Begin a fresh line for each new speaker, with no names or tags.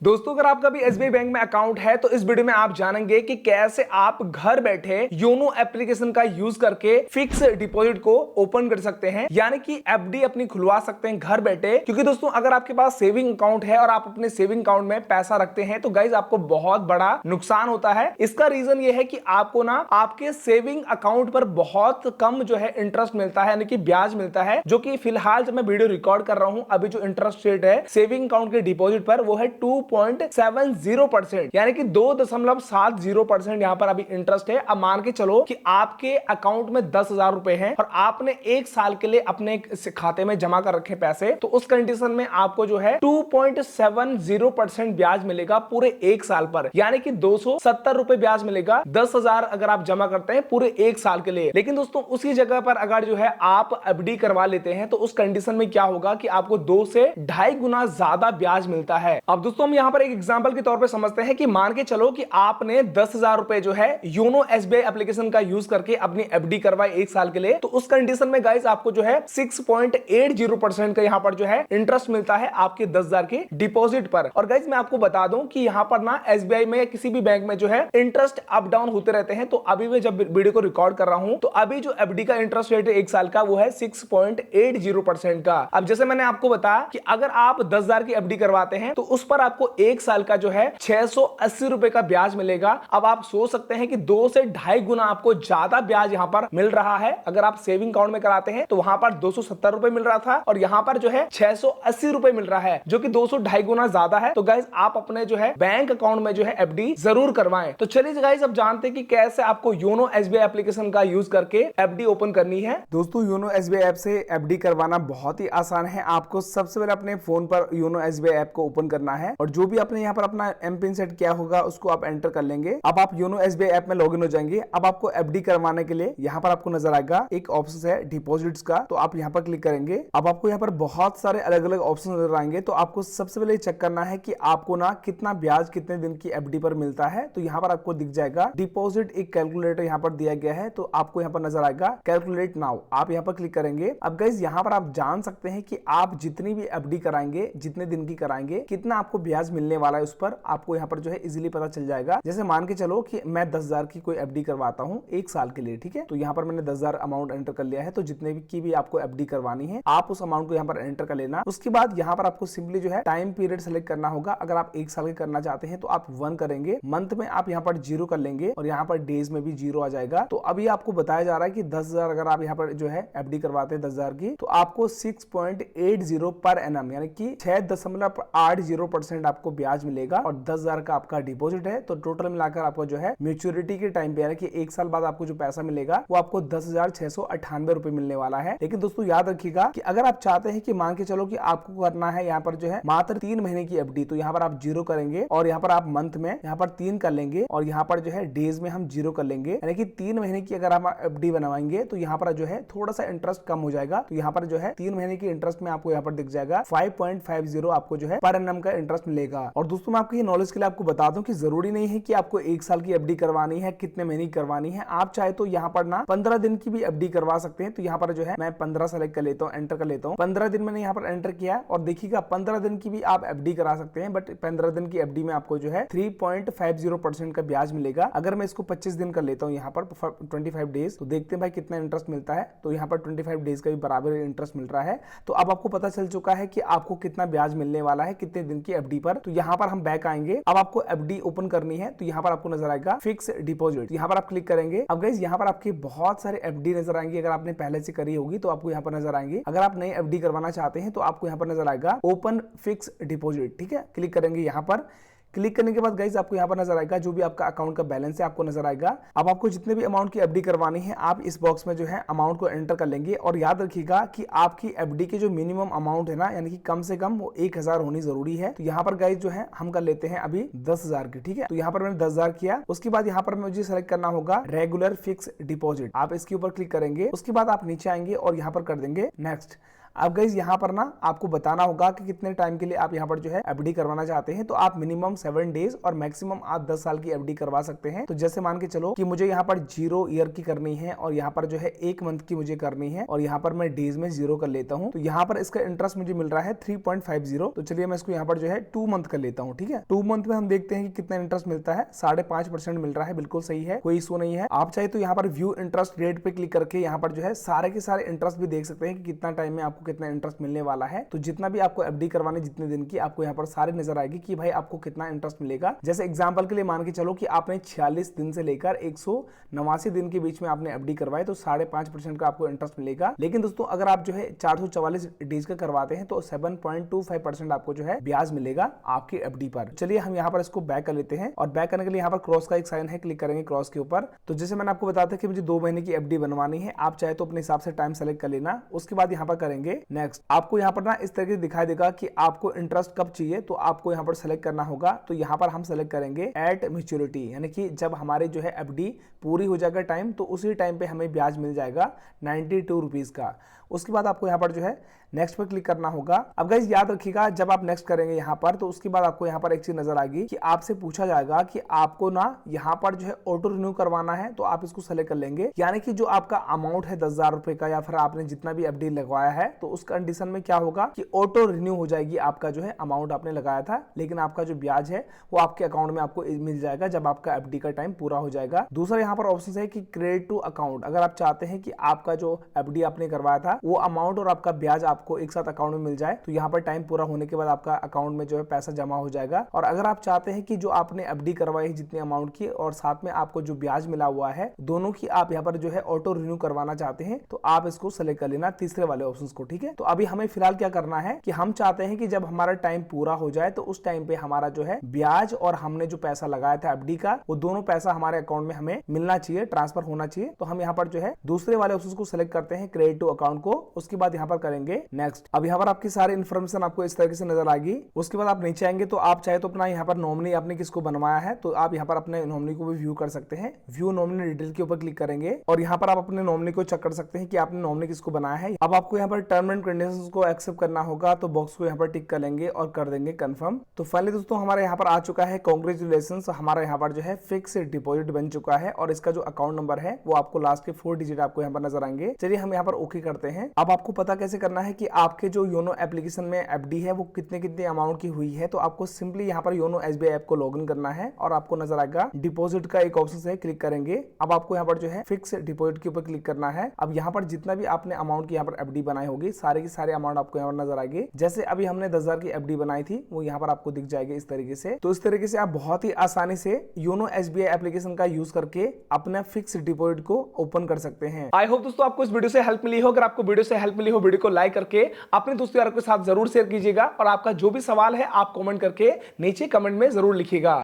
दोस्तों अगर आपका भी एसबीआई बैंक में अकाउंट है तो इस वीडियो में आप जानेंगे कि कैसे आप घर बैठे योनो एप्लीकेशन का यूज करके फिक्स डिपॉजिट को ओपन कर सकते हैं, यानी कि एफडी अपनी खुलवा सकते हैं घर बैठे। क्योंकि दोस्तों अगर आपके पास सेविंग अकाउंट है और आप अपने सेविंग अकाउंट में पैसा रखते हैं तो गाइज आपको बहुत बड़ा नुकसान होता है। इसका रीजन ये है कि आपको ना आपके सेविंग अकाउंट पर बहुत कम जो है इंटरेस्ट मिलता है, यानी कि ब्याज मिलता है, जो कि फिलहाल जब मैं वीडियो रिकॉर्ड कर रहा हूं अभी जो इंटरेस्ट रेट है सेविंग अकाउंट के डिपॉजिट पर वो है 2.70%, यानी कि 2.70% यहाँ पर अभी इंटरेस्ट है। अब मान के चलो कि आपके अकाउंट में 10,000 रुपए हैं और आपने एक साल के लिए अपने खाते में जमा कर रखे पैसे, तो उस कंडीशन में आपको जो है 2.70% ब्याज मिलेगा पूरे एक साल पर, यानी कि 270 रुपए ब्याज मिलेगा 10,000 अगर आप जमा करते हैं पूरे एक साल के लिए। लेकिन दोस्तों उसी जगह पर अगर जो है आप एफडी करवा लेते हैं तो उस कंडीशन में क्या होगा कि आपको 2 से 2.5 गुना ज्यादा ब्याज मिलता है। अब दोस्तों हम यहां पर एक एग्जांपल के तौर पे समझते हैं कि मान के चलो कि आपने 10,000 रुपए जो है योनो एसबीआई एप्लीकेशन का यूज करके अपनी एफडी करवाई एक साल के लिए, तो उस कंडीशन में गाइस आपको जो है 6.80% का यहां पर जो है इंटरेस्ट मिलता है आपके 10,000 के डिपॉजिट पर। और गाइस मैं आपको बता दूं कि यहां पर ना एसबीआई में किसी भी बैंक में जो है इंटरेस्ट अप डाउन होते रहते हैं। तो अभी मैं जब वीडियो को रिकॉर्ड कर रहा हूं तो अभी जो एफडी का इंटरेस्ट रेट है एक साल का वो है 6.80% का। अब जैसे मैंने आपको बताया कि अगर आप 10,000 की एफडी करवाते हैं तो उस पर आपको एक साल का जो है 680 रुपए का ब्याज मिलेगा। अब आप सोच सकते हैं कि 2 से 2.5 गुना आपको ज्यादा ब्याज यहां पर मिल रहा है। अगर आप सेविंग अकाउंट में कराते हैं तो वहां पर 270 रुपए मिल रहा था और यहां पर जो है 680 रुपए मिल रहा है, जो कि 200-2.5 गुना ज्यादा है। तो गाइज आप अपने जो है बैंक अकाउंट में जो है एफडी जरूर करवाएं। तो चलिए गाइज अब जानते हैं कि कैसे आपको योनो एसबीआई एप्लीकेशन का यूज करके एफडी ओपन करनी है। दोस्तों योनो एसबीआई ऐप से एफडी करवाना बहुत ही आसान है। आपको सबसे पहले अपने फोन पर योनो एसबीआई ऐप को ओपन करना है और जो भी आपने यहाँ पर अपना एम पिन सेट किया होगा उसको आप एंटर कर लेंगे। अब आप योनो एसबीआई ऐप में लॉगिन हो जाएंगे। अब आपको एफडी करवाने के लिए यहाँ पर आपको नजर आएगा एक ऑप्शन है डिपॉजिट्स का, तो आप यहाँ पर क्लिक करेंगे। अब आपको यहाँ पर बहुत सारे अलग अलग ऑप्शन नजर आएंगे। तो आपको सबसे पहले चेक करना है कि आपको ना कितना ब्याज कितने दिन की एफडी पर मिलता है। तो यहाँ पर आपको दिख जाएगा डिपॉजिट, एक कैलकुलेटर यहाँ पर दिया गया है। तो आपको यहाँ पर नजर आएगा कैलकुलेट नाउ, आप यहाँ पर क्लिक करेंगे। अब गाइस यहाँ पर आप जान सकते हैं कि आप जितनी भी एफडी कराएंगे, जितने दिन की कराएंगे, कितना आपको ब्याज मिलने वाला है उस पर आपको यहाँ पर जो है इजीली पता चल जाएगा। जैसे मान के चलो कि मैं 10,000 की कोई एफडी करवाता हूँ एक साल के लिए, ठीक है। तो यहाँ पर मैंने 10,000 अमाउंट एंटर कर लिया है। तो जितने भी आपको एफडी करवानी है आप उस अमाउंट को यहाँ पर एंटर कर लेना। उसके बाद यहाँ पर आपको सिंपली जो है टाइम पीरियड सेलेक्ट करना होगा। अगर आप एक साल के करना चाहते हैं तो आप 1 करेंगे, मंथ में आप यहाँ पर 0 कर लेंगे और यहाँ पर डेज में भी 0 आ जाएगा। तो अभी आपको बताया जा रहा है कि 10,000 अगर आप यहाँ पर जो है एफडी करवाते हैं 10,000 की, तो आपको 6.80 पर एनम यानी कि 6.80% आपको ब्याज मिलेगा और 10,000 का आपका डिपॉजिट है। तो टोटल मिलाकर आपको जो है मैच्योरिटी के टाइम पे यानी कि एक साल बाद आपको जो पैसा मिलेगा वो आपको 10,698 रुपए मिलने वाला है। लेकिन दोस्तों याद रखिएगा कि अगर आप चाहते हैं कि मान के चलो कि आपको करना है यहाँ पर जो है मात्र 3 महीने की एफडी, तो यहाँ पर आप 0 करेंगे और यहाँ पर आप मंथ में यहाँ पर 3 कर लेंगे और यहाँ पर जो है डेज में हम 0 कर लेंगे। यानी कि 3 महीने की अगर आप एफडी बनवाएंगे तो यहाँ पर जो है थोड़ा सा इंटरेस्ट कम हो जाएगा। तो यहाँ पर जो है 3 महीने की इंटरेस्ट में आपको यहाँ पर दिख जाएगा 5.50 आपको जो है पर एनम का इंटरेस्ट मिलेगा। और दोस्तों मैं आपको ये नॉलेज के लिए आपको बता दूं कि जरूरी नहीं है कि आपको एक साल की एफडी करवानी है, कितने महीने की करवानी है। आप चाहे तो यहाँ पर ना 15 दिन की भी एफडी करवा सकते हैं। तो यहाँ पर जो है मैं 15 सेलेक्ट कर लेता हूँ, एंटर कर लेता हूँ। 15 दिन मैंने यहाँ पर एंटर किया और देखिएगा 15 दिन की भी आप एफडी करा सकते हैं, बट 15 दिन की एफडी में आपको जो है 3.50% का ब्याज मिलेगा। अगर मैं इसको 25 दिन कर लेता हूँ यहाँ पर 25 डेज, तो देखते हैं भाई कितना इंटरेस्ट मिलता है। तो यहाँ पर 25 डेज का भी बराबर इंटरेस्ट मिल रहा है। तो अब आपको पता चल चुका है कि आपको कितना ब्याज मिलने वाला है कितने दिन की एफडी पर। तो यहाँ पर हम बैक आएंगे। अब आपको एफडी ओपन करनी है तो यहाँ पर आपको नजर आएगा फिक्स डिपॉजिट, यहाँ पर आप क्लिक करेंगे। अब गाइस यहाँ पर आपके बहुत सारे एफडी नजर आएंगे। अगर आपने पहले से करी होगी तो आपको यहाँ पर नजर आएंगे। अगर आप नई एफडी करवाना चाहते हैं तो आपको यहाँ पर नजर आएगा ओपन फिक्स डिपॉजिट, ठीक है। क्लिक करेंगे। यहाँ पर क्लिक करने के बाद गाइस आपको यहाँ पर नजर आएगा जो भी आपका अकाउंट का बैलेंस है आपको नजर आएगा। अब आपको जितने भी अमाउंट की एफडी करवानी है आप इस बॉक्स में जो है अमाउंट को एंटर कर लेंगे। और याद रखिएगा कि आपकी एफडी के जो मिनिमम अमाउंट है ना, यानी कि कम से कम वो 1,000 होनी जरूरी है। तो यहाँ पर गाइस जो है हम कर लेते हैं अभी 10,000 की, ठीक है। तो यहाँ पर मैंने 10,000 किया। उसके बाद यहाँ पर मुझे सेलेक्ट करना होगा रेगुलर फिक्स डिपॉजिट, आप इसके ऊपर क्लिक करेंगे। उसके बाद आप नीचे आएंगे और यहाँ पर कर देंगे नेक्स्ट। अब गाइस यहाँ पर ना आपको बताना होगा कि कितने टाइम के लिए आप यहाँ पर जो है एफडी करवाना चाहते हैं। तो आप मिनिमम 7 डेज और मैक्सिमम आप 10 साल की एफडी करवा सकते हैं। तो जैसे मान के चलो कि मुझे यहाँ पर 0 ईयर की करनी है और यहाँ पर जो है 1 मंथ की मुझे करनी है और यहाँ पर मैं डेज में 0 कर लेता हूँ। तो यहाँ पर इसका इंटरेस्ट मुझे मिल रहा है 3.50। तो चलिए मैं इसको यहाँ पर जो है 2 मंथ कर लेता हूँ। ठीक है, 2 मंथ में हम देखते हैं कि कितना इंटरेस्ट मिलता है। 5.5% मिल रहा है, बिल्कुल सही है, कोई इशू नहीं है। आप चाहे तो यहाँ पर व्यू इंटरेस्ट रेट पे क्लिक करके यहाँ पर जो है सारे के सारे इंटरेस्ट भी देख सकते हैं कि कितना टाइम में आपको कितना इंटरेस्ट मिलने वाला है। तो जितना भी आपको एफडी करवाने जितने दिन की, आपको यहाँ पर सारे नजर आएगी कि भाई आपको कितना इंटरेस्ट मिलेगा। जैसे एग्जांपल के लिए मान के चलो कि आपने 46 दिन से लेकर 189 दिन के बीच में आपने एफडी करवाए तो 5.5% का आपको इंटरेस्ट मिलेगा। लेकिन दोस्तों अगर आप जो है 444 डेज का करवाते हैं तो 7.25% आपको जो है ब्याज मिलेगा आपकी एफडी पर। चलिए हम यहाँ पर इसको बैक कर लेते हैं और बैक करने के लिए यहाँ पर क्रॉस का एक साइन है, क्लिक करेंगे क्रॉस के ऊपर। तो जैसे मैंने आपको बताया था कि मुझे 2 महीने की एफडी बनवानी है, आप चाहे तो अपने हिसाब से टाइम सेलेक्ट कर लेना। उसके बाद यहाँ पर करेंगे नेक्स्ट। आपको यहाँ पर ना इस तरीके से दिखाई देगा कि आपको इंटरेस्ट कब चाहिए, तो आपको यहाँ पर सेलेक्ट करना होगा। तो यहाँ पर हम सेलेक्ट करेंगे एट मैच्योरिटी, यानी कि जब हमारे जो है एफडी पूरी हो जाएगा टाइम, तो उसी टाइम पे हमें ब्याज मिल जाएगा 92 रुपीज का। उसके बाद आपको यहाँ पर जो है नेक्स्ट पर क्लिक करना होगा। अब गाइस याद रखिएगा जब आप नेक्स्ट करेंगे यहाँ पर, तो उसके बाद आपको यहाँ पर एक चीज नजर आएगी कि आपसे पूछा जाएगा कि आपको ना यहाँ पर जो है ऑटो रिन्यू करवाना है। तो आप इसको सेलेक्ट कर लेंगे, यानी कि जो आपका अमाउंट है 10,000 रुपए का या फिर आपने जितना भी एफडी लगवाया है, तो उस कंडीशन में क्या होगा कि ऑटो रिन्यू हो जाएगी आपका जो है अमाउंट आपने लगाया था, लेकिन आपका जो ब्याज है वो आपके अकाउंट में आपको मिल जाएगा जब आपका एफडी का टाइम पूरा हो जाएगा। दूसरा यहाँ पर ऑप्शन है कि क्रेडिट टू अकाउंट। अगर आप चाहते हैं कि आपका जो एफडी आपने करवाया था वो अमाउंट और आपका ब्याज आपको एक साथ अकाउंट में मिल जाए, तो यहाँ पर टाइम पूरा होने के बाद आपका अकाउंट में जो है पैसा जमा हो जाएगा। और अगर आप चाहते हैं कि जो आपने एफडी करवाई है जितनी अमाउंट की और साथ में आपको जो ब्याज मिला हुआ है, दोनों की आप यहाँ पर जो है ऑटो रिन्यू करवाना चाहते हैं, तो आप इसको सेलेक्ट कर लेना तीसरे वाले ऑप्शन को। ठीक है, तो अभी हमें फिलहाल क्या करना है कि हम चाहते हैं कि जब हमारा टाइम पूरा हो जाए तो उस टाइम पे हमारा जो है ब्याज और हमने जो पैसा लगाया था एफडी का, वो दोनों पैसा हमारे अकाउंट में हमें मिलना चाहिए, ट्रांसफर होना चाहिए। तो हम यहाँ पर जो है दूसरे वाले ऑप्शन को सिलेक्ट करते हैं, क्रेडिट टू अकाउंट को। उसके बाद यहाँ पर करेंगे नेक्स्ट। अब यहाँ पर आपकी सारी इन्फॉर्मेशन आपको इस तरीके से नजर आएगी। उसके बाद आप नीचे आएंगे तो आप चाहे तो अपना यहाँ पर नॉमिनी आपने किसको बनवाया है, तो आप यहाँ पर अपने नॉमिनी को भी व्यू कर सकते हैं। व्यू नॉमिनी डिटेल के ऊपर क्लिक करेंगे और यहाँ पर आप अपने नॉमिनी को चेक कर सकते हैं कि आपने नॉमिनी किसको बनाया है। अब आपको यहाँ पर टर्म एंड कंडीशंस को एक्सेप्ट करना होगा, तो बॉक्स को यहाँ पर टिक कर लेंगे और कर देंगे कंफर्म। तो फाइनली दोस्तों हमारे यहाँ पर आ चुका है कांग्रेचुलेशन, हमारा यहाँ पर जो है फिक्स डिपॉजिट बन चुका है और इसका जो अकाउंट नंबर है वो आपको लास्ट के 4 डिजिट आपको यहाँ पर नजर आएंगे। चलिए हम यहाँ पर ओके करते हैं। अब आपको पता कैसे करना है कि आपके जो योनो एप्लीकेशन में एफडी है वो कितने अमाउंट की हुई है। तो आपको सिंपली यहाँ पर योनो एसबीआई ऐप को लॉगिन करना है और आपको नजर आएगा डिपॉजिट का एक ऑप्शन है, क्लिक करेंगे। अब आपको यहाँ पर जो है फिक्स डिपॉजिट के ऊपर क्लिक करना है। अब यहाँ पर जितना भी आपने अमाउंट की यहाँ पर एफडी बनाई होगी, सारे की सारे अमाउंट आपको यहाँ पर नजर आएगी। जैसे अभी हमने 10,000 की एफडी बनाई थी वो यहाँ पर आपको दिख जाएगी इस तरीके से। तो इस तरीके से आप बहुत ही आसानी से योनो एसबीआई एप्लीकेशन का यूज करके अपना फिक्स डिपॉजिट को ओपन कर सकते हैं। आई होप दोस्तों आपको इस वीडियो से हेल्प मिली हो। अगर आपको वीडियो से हेल्प मिली हो, वीडियो को लाइक करके अपने दोस्तों यारों के साथ जरूर शेयर कीजिएगा और आपका जो भी सवाल है आप कमेंट करके नीचे कमेंट में जरूर लिखिएगा।